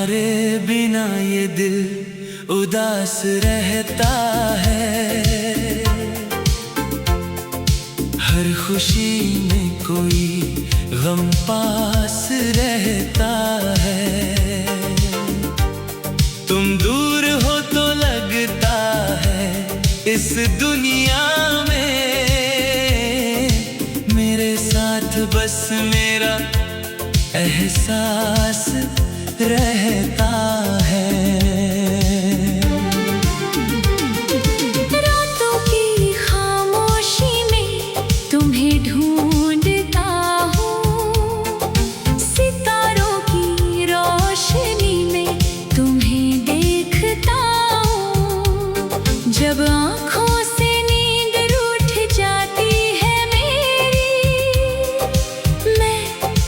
तुम्हारे बिना ये दिल उदास रहता है। हर खुशी में कोई गम पास रहता है। तुम दूर हो तो लगता है इस दुनिया में मेरे साथ बस मेरा एहसास रहता है। रातों की खामोशी में तुम्हें ढूंढता हूँ, सितारों की रोशनी में तुम्हें देखता हूँ। जब आँखों से नींद रूठ जाती है मेरी, मैं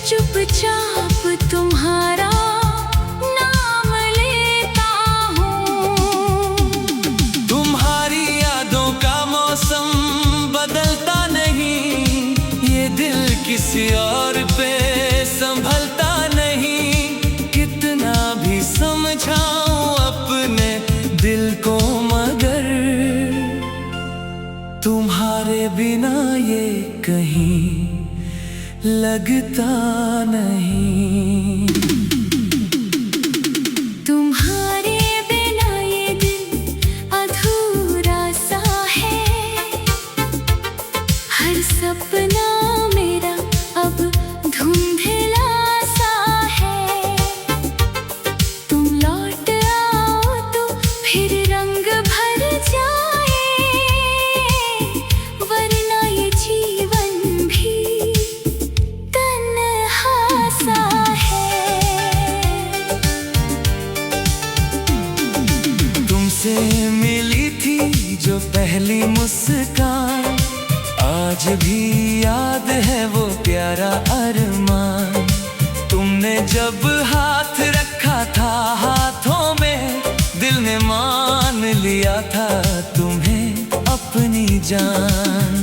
चुपचाप तुम्हारा नाम लेता हूँ। तुम्हारी यादों का मौसम बदलता नहीं, ये दिल किसी और पे संभलता नहीं। कितना भी समझाऊं अपने दिल को मगर तुम्हारे बिना ये कहीं लगता नहीं। तुम्हारे बिना ये दिल अधूरा सा है। हर सपना मेरा अब धुंधला सा है। तुम लौट आओ तो फिर रंग भर जाए, वरना ये जीवन भी तन्हा सा है। तुमसे मिली थी जो पहली मुस्कान, आज भी याद है वो प्यारा अरमान। तुमने जब हाथ रखा था हाथों में, दिल ने मान लिया था तुम्हें अपनी जान।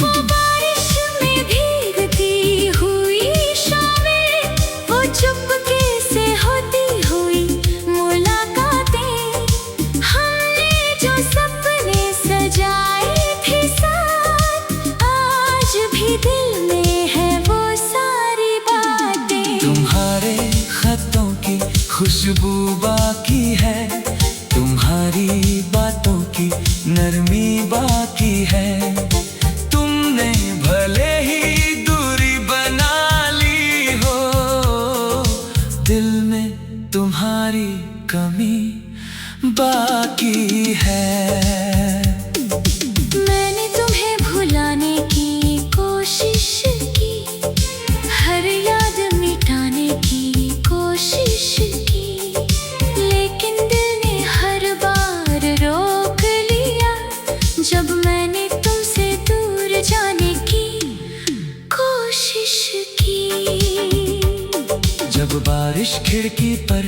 वो बारिश में भीगती हुई शामें, वो चुपके से होती हुई मुलाकातें, हमने जो सपने सजाए थे साथ, आज भी दिल में है वो सारी बातें। तुम्हारे खतों की खुशबू बाकी है, तुम्हारी बातों की नरमी बाकी है। तुमने भले ही दूरी बना ली हो, दिल में तुम्हारी कमी बाकी है। मैंने तुम्हें भुलाने की कोशिश की, हर याद मिटाने की कोशिश की, लेकिन दिल ने हर बार रोक लिया जब मैंने तुमसे दूर जाने की कोशिश की। जब बारिश खिड़की पर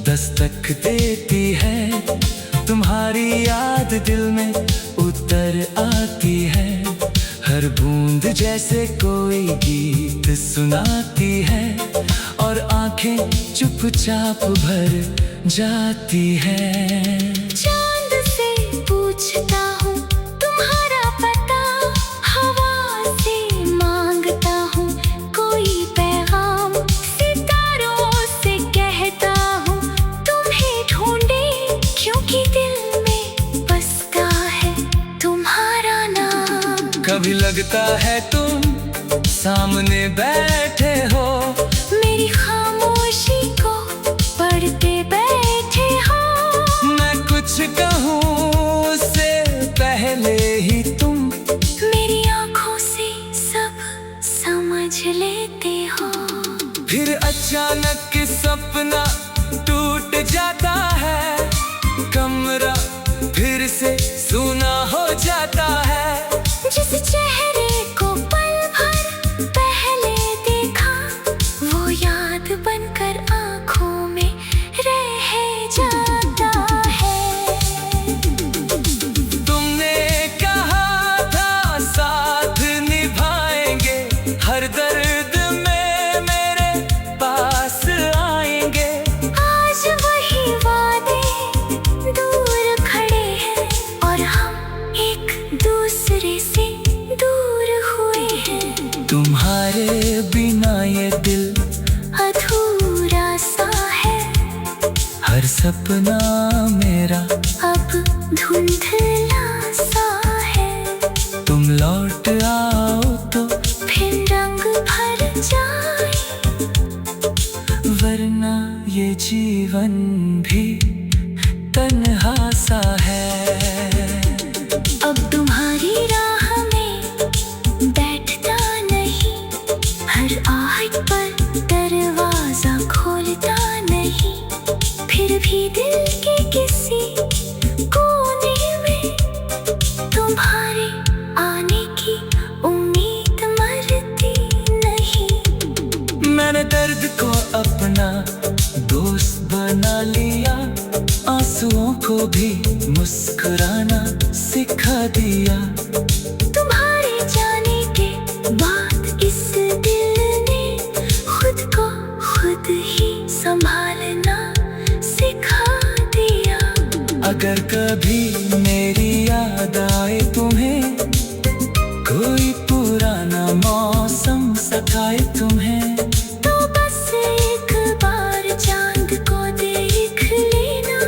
दस्तक देती है, तुम्हारी याद दिल में उतर आती है। हर बूंद जैसे कोई गीत सुनाती है, और आंखें चुपचाप भर जाती है। चांद से पूछता हूँ तुम्हारा पता, हवा से मांगता हूँ कोई पैगाम, सितारों से कहता हूँ तुम्हें ढूंढे, क्योंकि दिल में बसता है तुम्हारा नाम। कभी लगता है तुम सामने बैठे हो, मेरी खामोशी को पढ़ते बैठे हो। मैं कुछ कहूँ उससे पहले ही तुम मेरी आंखों से सब समझ लेते हो। फिर अचानक सपना टूट जाता है, कमरा फिर से सूना हो जाता है। जिस चेहरे को पल भर पहले देखा, सपना मेरा अब धुंधला सा है। तुम लौट आओ तो फिर रंग भर जाए, वरना ये जीवन भी तन्हा सा है। अब तुम्हारी राह में बैठता नहीं, हर आहट पर दरवाजा खोलता नहीं। फिर भी दिल के किसी कोने में तुम्हारे आने की उम्मीद मरती नहीं। मैंने दर्द को अपना दोस्त बना लिया, आंसुओं को भी मुस्कुराना सिखा दिया। तुम्हारे जाने के बाद इस दिल ने खुद को खुद ही संभालना सिखा दिया। अगर कभी मेरी याद आए तुम्हें, कोई पुराना मौसम सताए तुम्हें, तो बस एक बार चांद को देख लेना,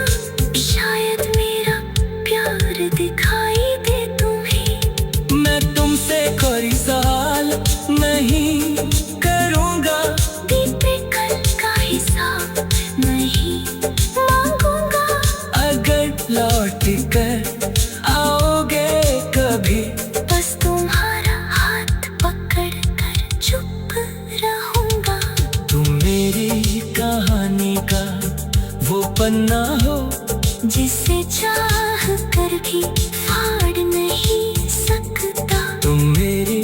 शायद मेरा प्यार दिखाई दे तुम्हें। मैं तुमसे कोई सवाल नहीं करूँगा, बीते कल का हिसाब नहीं मांगूंगा। अगर लौट कर आओगे कभी, बस तुम्हारा हाथ पकड़ कर चुप रहूंगा। तुम मेरी कहानी का वो पन्ना हो, जिसे चाह कर भी फाड़ नहीं सकता। तुम मेरी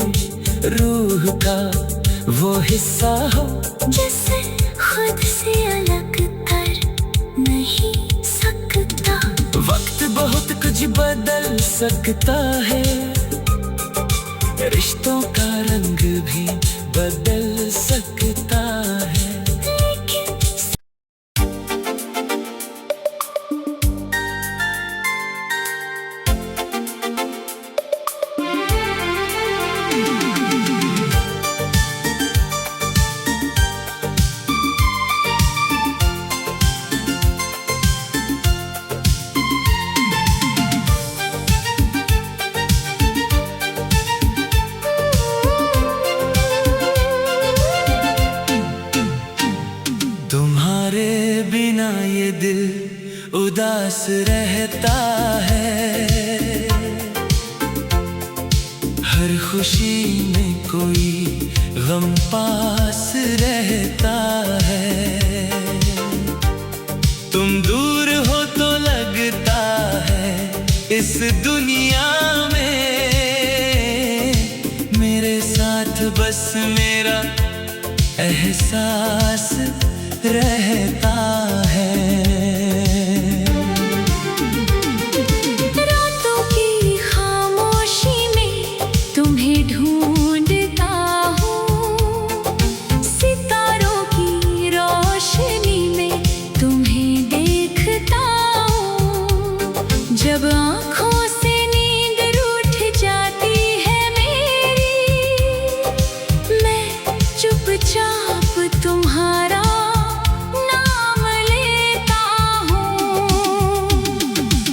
रूह का वो हिस्सा हो, जिसे खुद से अलग कर नहीं सकता। वक्त बहुत कुछ बदल सकता है, रिश्तों का रंग भी बदल सकता है। लेकिन तुम्हारे बिना ये दिल उदास रहता है, हर खुशी में कोई गम पास रहता है। तुम दूर हो तो लगता है इस दुनिया में, मेरे साथ बस मेरा एहसास रहता है। रातों की खामोशी में तुम्हें ढूंढता हूँ, सितारों की रोशनी में तुम्हें देखता हूँ। जब आँखों से नींद रूठ जाती है मेरी, मैं चुपचाप तुम्हारा नाम लेता हूँ।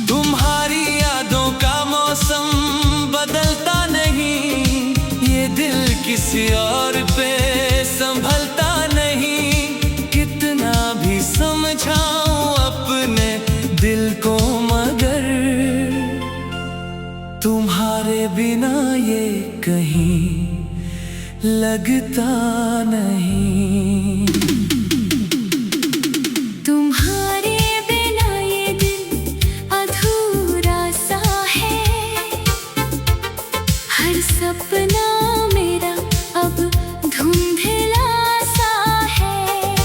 तुम्हारी यादों का मौसम बदलता नहीं, ये दिल किसी और पे संभलता नहीं। कितना भी समझाऊं अपने दिल को, मगर तुम्हारे बिना ये कहीं लगता नहीं। तुम्हारे बिना ये दिल अधूरा सा है, हर सपना मेरा अब धुंधला सा है।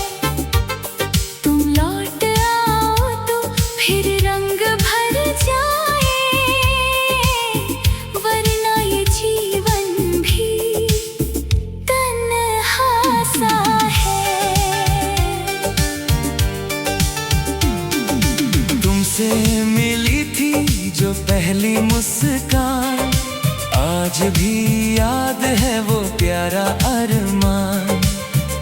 तुम लौट आओ तो फिर रंग भर जाए, वरना ये जीवन भी तन्हा सा है। तुमसे मिली थी जो पहली मुस्कान, आज भी याद है वो प्यारा अरमान।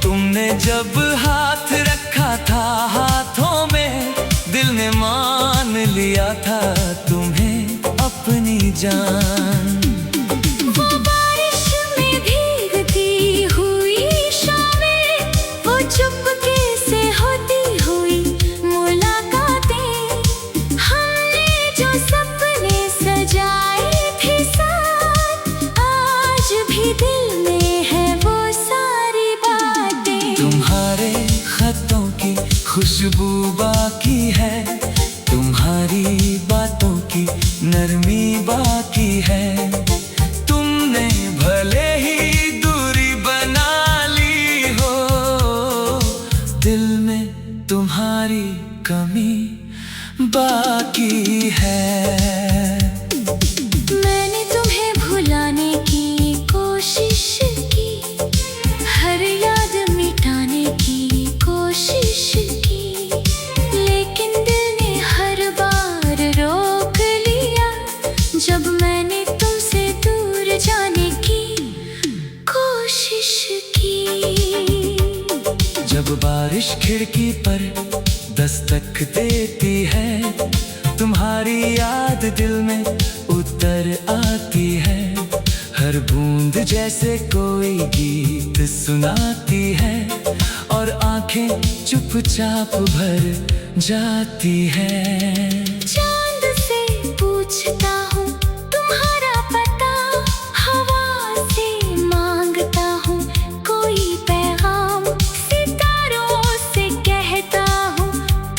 तुमने जब हाथ रखा था हाथों में, दिल जान। वो बारिश में भीगती हुई शामें, वो चुपके से होती हुई मुलाकातें, हमने जो सपने सजाए थे साथ, आज भी दिल में है वो सारी बातें। तुम्हारे खतों की खुशबू बाकी है, तुम्हारी बातों की नरमी बाकी है। तुमने भले ही दूरी बना ली हो, दिल में तुम्हारी कमी बाकी है। मैंने तुम्हें भुलाने की कोशिश की, हर याद मिटाने की कोशिश की, लेकिन दिल ने हर बार रोक लिया जब मैंने तुमसे दूर जाने की कोशिश की। जब बारिश खिड़की पर दस्तक देती है, तुम्हारी याद दिल में उतर आती है। हर बूंद जैसे कोई गीत सुनाती है, और आंखें चुपचाप भर जाती है। चांद से पूछता हूँ तुम्हारा पता, हवा से मांगता हूँ कोई पैगाम, सितारों से कहता हूँ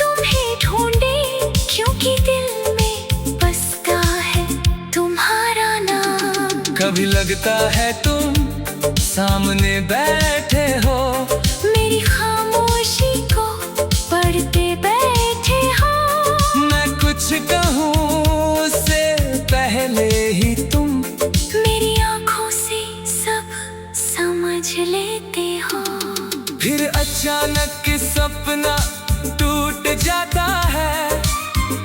तुम्हें ढूंढे, क्योंकि दिल में बसता है तुम्हारा नाम। कभी लगता है तुम सामने बैठे हो, मेरी खामोशी को पढ़ते बैठे हो। मैं कुछ कहूँ उससे पहले ही तुम मेरी आंखों से सब समझ लेते हो। फिर अचानक सपना टूट जाता है,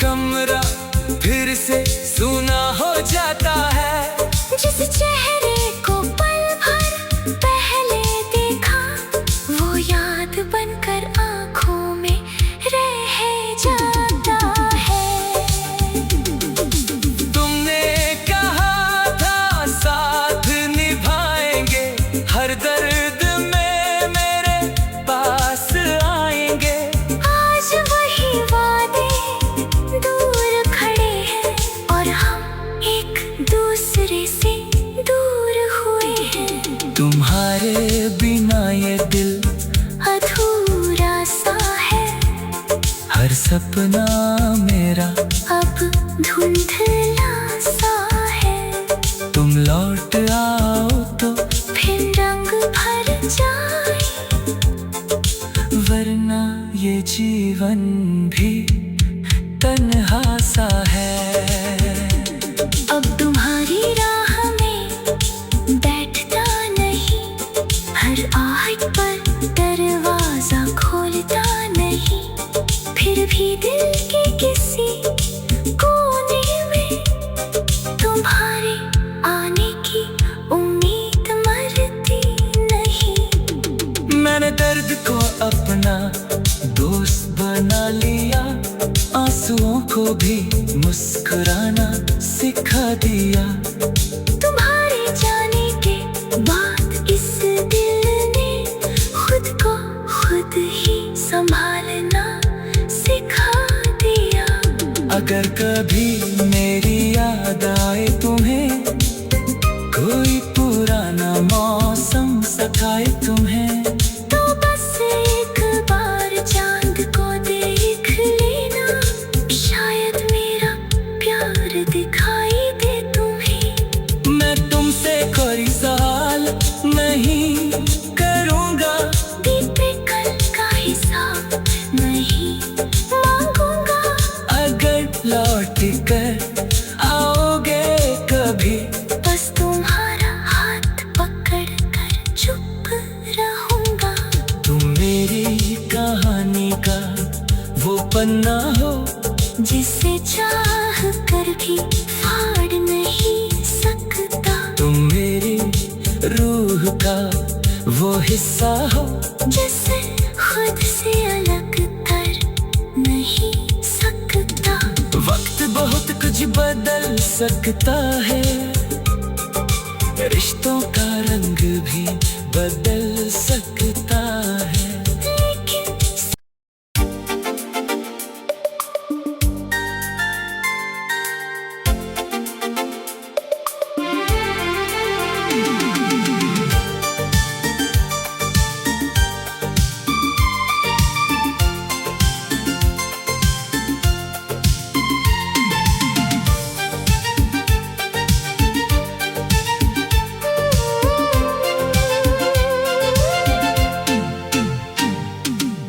कमरा फिर से सूना हो जाता है। जिस चेहरे को पल भर पहले देखा, वो याद बनकर आंखों में रह जाता है। तुमने कहा था साथ निभाएंगे, हर दर्द में मेरे पास आएंगे। आज वही वादे दूर खड़े हैं, और हम एक दूसरे से दूर हुए हैं। तुम्हारे बिना ये दिल अधूरा सा है, हर सपना मेरा अब धुंधला सा है। तुम लौट आओ तो फिर रंग भर जाए, वरना ये जीवन भी तन्हा सा है। अब तुम्हारी राह में बैठता नहीं, हर आहट पर दरवाजा खोलता नहीं, फिर भी दिल के किसी कोने में तुम्हारे आने की उम्मीद मरती नहीं। मैंने दर्द को अपना दोस्त बना लिया, आंसुओं को भी मुस्कुराना सिखा दिया। तुम्हारे जाने के बाद इस दिल ने खुद को खुद ही संभालना सिखा दिया। अगर कभी मेरी याद आए तुम्हें, कोई पुराना मौसम सताए तुम्हें, तो बस एक बार चांद को देख लेना, शायद मेरा प्यार दिखाई दे तुम्हें। मैं तुमसे कोई सवाल नहीं करूँगा, बीते कल का हिसाब नहीं मांगूंगा। अगर लौट कर आओगे कभी, बस तुम्हारा हाथ पकड़ कर चुप रहूंगा। तुम मेरी कहानी का वो पन्ना हो, जिसे चाह कर भी फाड़ नहीं सकता। तुम मेरी रूह का वो हिस्सा हो, जिसे खुद से अलग कर नहीं सकता। वक्त बहुत कुछ कुछ बदल सकता है, रिश्तों का रंग भी बदल सकता है।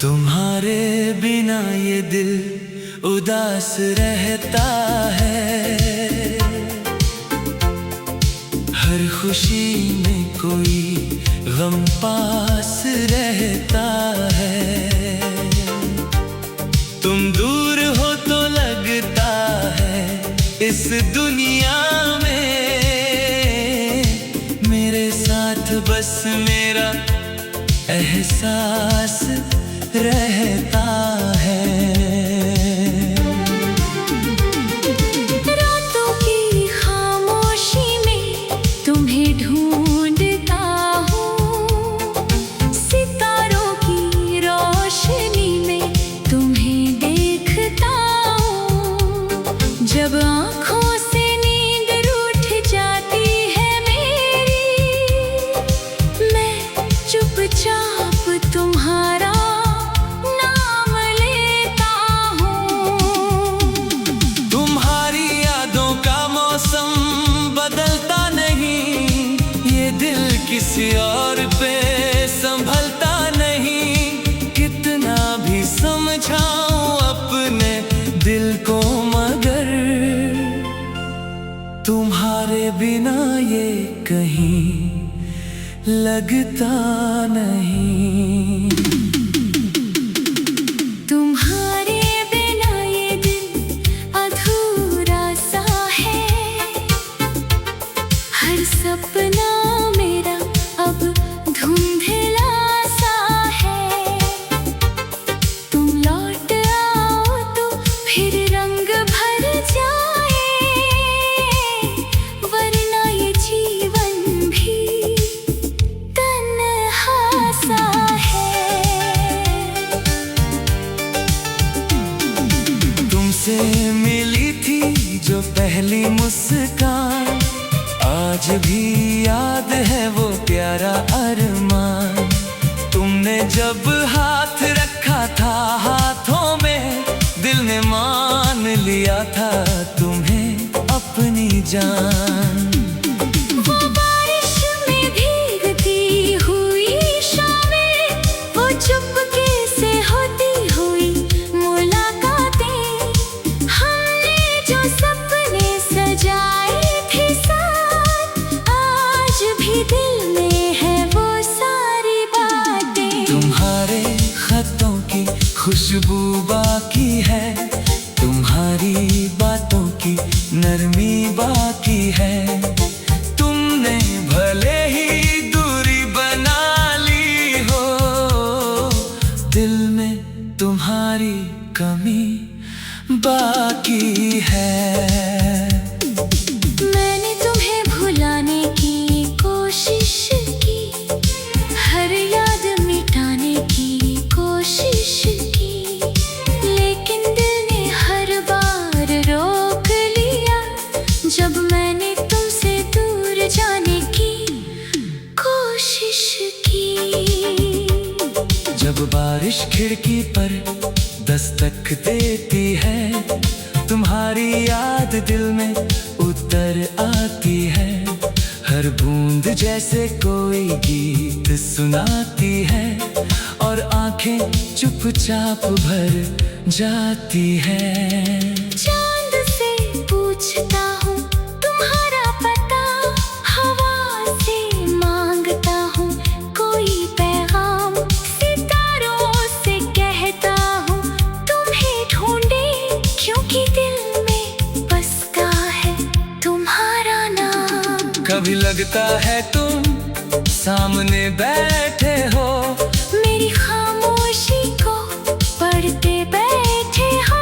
तुम्हारे बिना ये दिल उदास रहता है, हर खुशी में कोई गम पास रहता है। तुम दूर हो तो लगता है इस दुनिया में, मेरे साथ बस मेरा एहसास रहता है। रातों की खामोशी में तुम्हें ढूंढता हूँ, सितारों की रोशनी में तुम्हें देखता हूँ। जब आँखों से नींद रूठ जाती है मेरी, मैं चुपचाप तुम्हारा किसी और पे संभलता नहीं, कितना भी समझाऊं अपने दिल को, मगर तुम्हारे बिना ये कहीं लगता नहीं। तुम्हारे बिना ये दिल अधूरा सा है, हर सपना मेरा अब धुंधला सा है। तुम लौट आओ तो फिर रंग भर जाए, वरना ये जीवन भी तन्हा सा है। तुमसे मिली थी जो पहली मुस्कान, आज भी याद है वो प्यारा अरमान। तुमने जब हाथ रखा था हाथों में, दिल ने मान लिया था तुम्हें अपनी जान। वो बारिश में भीगती हुई शामें, वो चुपके से होती हुई मुलाकातें, हमने जो सपने सजाए थे साथ, आज भी दिल में है वो सारी बातें। तुम्हारे खतों की खुशबू बाकी है, तुम्हारी बातों की नरमी बाकी है। तुमने भले ही दूरी बना ली हो, दिल में तुम्हारी कमी बाकी है। मैंने तुम्हें भुलाने की कोशिश की, हर याद मिटाने की कोशिश की, लेकिन दिल ने हर बार रोक लिया जब मैंने तुमसे दूर जाने की कोशिश की। जब बारिश खिड़की पर दस्तक देती है, तुम्हारी याद दिल में उतर आती है। हर बूंद जैसे कोई गीत सुनाती है, और आंखें चुपचाप भर जाती है। चांद से पूछता हूँ तुम्हारा पता, हवा से मांगता हूँ कोई पैगाम, सितारों से कहता हूँ तुम्हें ढूंढे, क्योंकि दिल में बसता है तुम्हारा नाम। कभी लगता है तुम सामने बैठे हो, मेरी खामोशी को पढ़ते बैठे हो।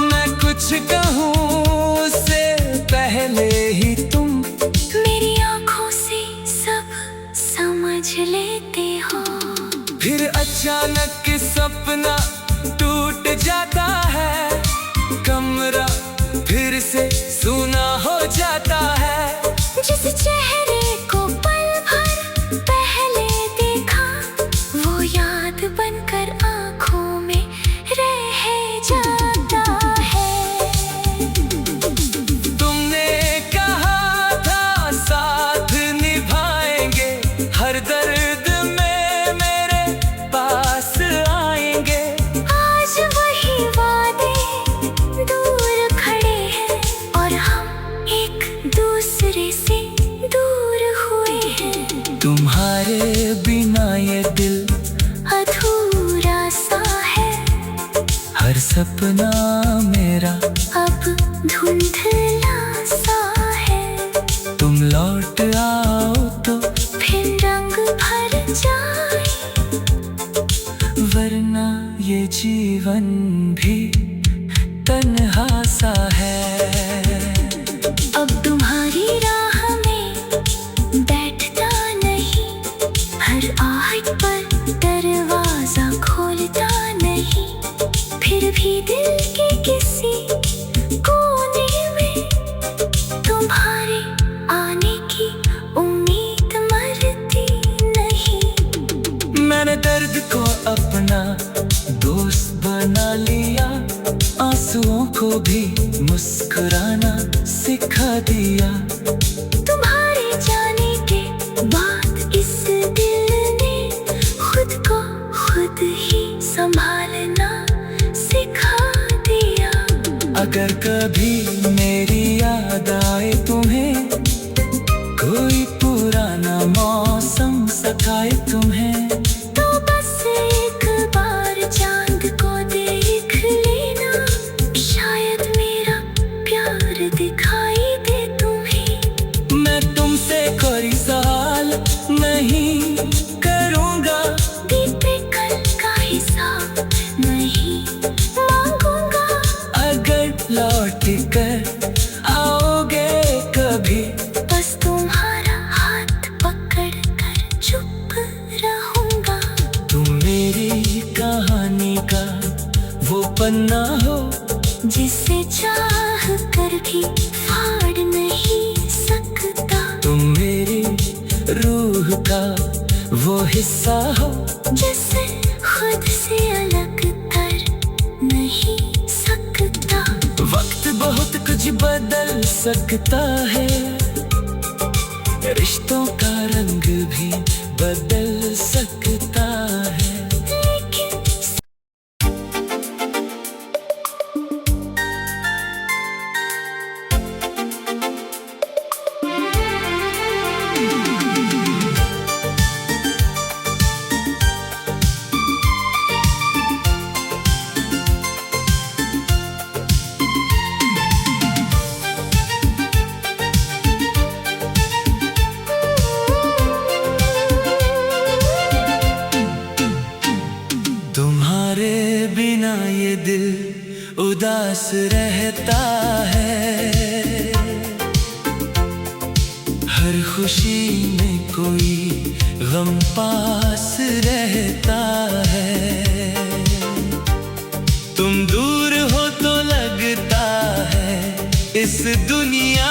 मैं कुछ कहूँ उससे सपना मेरा अब धुंधला सा है। तुम लौट आओ तो फिर रंग भर जाए, वरना ये जीवन भी तन्हा सा है। अब तुम्हारी राह में बैठता नहीं, हर आहट पर दरवाजा खोलता नहीं। फिर भी दिल के किसी कोने में तुम्हारे आने की उम्मीद मरती नहीं। मैंने दर्द को अपना दोस्त बना लिया, आंसुओं को भी मुस्कुराना सिखा दिया। तुम्हारे जाने के बाद इस दिल ने खुद को खुद ही संभालना सिखा दिया। अगर कभी मेरी याद आए तुम्हें, कोई पुराना मौसम सताए तुम्हें, तो बस एक बार चांद को देख लेना, शायद मेरा प्यार दिखाई दे तुम्हें। मैं तुमसे कोई सवाल नहीं करूँगा, दिल पे कल का हिसाब नहीं मांगूंगा। अगर लौट कर आओगे कभी, बस तुम्हारा हाथ पकड़ कर चुप रहूंगा। तुम मेरी कहानी का वो पन्ना हो, जिसे चाह कर भी फाड़ नहीं सकता। तुम मेरी रूह का वो हिस्सा हो, जिसे खुद से अलग कर नहीं सकता। वक्त बहुत कुछ बदल सकता है, रिश्तों का रंग भी बदल सकता है। लेकिन तुम्हारे बिना ये दिल उदास रहता है, हर खुशी में कोई गम पास रहता है। तुम दूर हो तो लगता है इस दुनिया